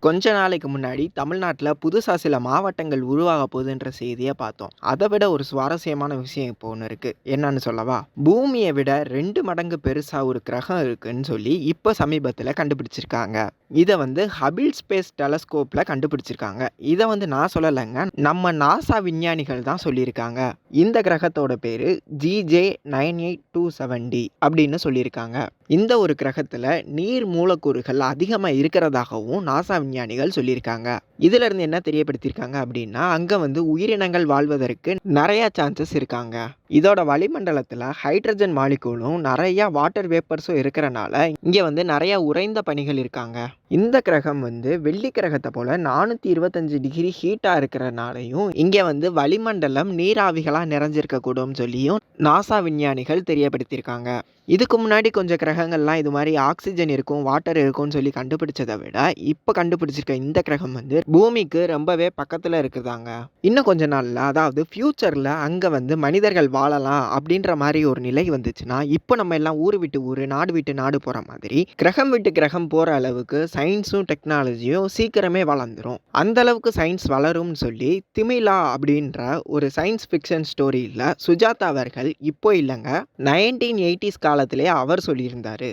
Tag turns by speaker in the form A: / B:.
A: கொஞ்ச நாளைக்கு முன்னாடி தமிழ்நாட்டுல புதுசா சில மாவட்டங்கள் உருவாக போகுதுன்ற செய்திய பார்த்தோம். அத விட ஒரு சுவாரஸ்யமான விஷயம் இப்போ ஒண்ணு இருக்கு. என்னன்னு சொல்லவா? பூமிய விட 2 மடங்கு பெருசா ஒரு கிரகம் இருக்குன்னு சொல்லி இப்ப சமீபத்துல கண்டுபிடிச்சிருக்காங்க. இத ஹபிள் ஸ்பேஸ் டெலஸ்கோப்ல கண்டுபிடிச்சிருக்காங்க. இத நான் சொல்லலங்க. நம்ம நாசா விஞ்ஞானிகள் தான் சொல்லியிருக்காங்க. இந்த கிரகத்தோட பேரு GJ9827D அப்படின்னு சொல்லியிருக்காங்க. இந்த ஒரு கிரகத்துல நீர் மூலக்கூறுகள் அதிகமா இருக்கிறதாகவும் நாசா விஞ்ஞானிகள் சொல்லியிருக்காங்க. இதுல இருந்து என்ன தெரியப்படுத்தியிருக்காங்க அப்படின்னா, அங்க உயிரினங்கள் வாழ்வதற்கு நிறைய சான்சஸ் இருக்காங்க. இதோட வளிமண்டலத்துல ஹைட்ரஜன் மாலிகூலும் நிறைய வாட்டர் வேப்பர்ஸும் இருக்கிறனால இங்க நிறைய உறைந்த பனிகள் இருக்காங்க. இந்த கிரகம் வெள்ளி கிரகத்தை போல 425 டிகிரி ஹீட்டா இருக்கிறனாலையும் இங்க வளிமண்டலம் நீராவிகளா நிறைஞ்சிருக்க கூடும் சொல்லியும் நாசா விஞ்ஞானிகள் தெரியப்படுத்தியிருக்காங்க. இதுக்கு முன்னாடி கொஞ்சம் கிரகங்கள்லாம் இது மாதிரி ஆக்சிஜன் இருக்கும், வாட்டர் இருக்கும்னு சொல்லி கண்டுபிடிச்சதை விட இப்ப கண்டுபிடிச்சிருக்க இந்த கிரகம் பூமிக்கு ரொம்பவே பக்கத்துல இருக்குதாங்க. இன்னும் கொஞ்ச நாள்ல, அதாவது ஃபியூச்சர்ல அங்க மனிதர்கள் வாழலாம் அப்படின்ற மாதிரி ஒரு நிலை வந்துச்சுன்னா, இப்போ நம்ம எல்லாம் ஊரு விட்டு ஊரு, நாடு விட்டு நாடு போற மாதிரி கிரகம் விட்டு கிரகம் போற அளவுக்கு சயின்ஸும் டெக்னாலஜியும் சீக்கிரமே வளர்ந்துரும். அந்த அளவுக்கு சயின்ஸ் வளரும்னு சொல்லி திமிலா அப்படின்ற ஒரு சயின்ஸ் ஃபிக்ஷன் ஸ்டோரியில சுஜாதா அவர்கள் இப்போ இல்லைங்க 1980s காலத்திலே அவர் சொல்லியிருந்தாரு.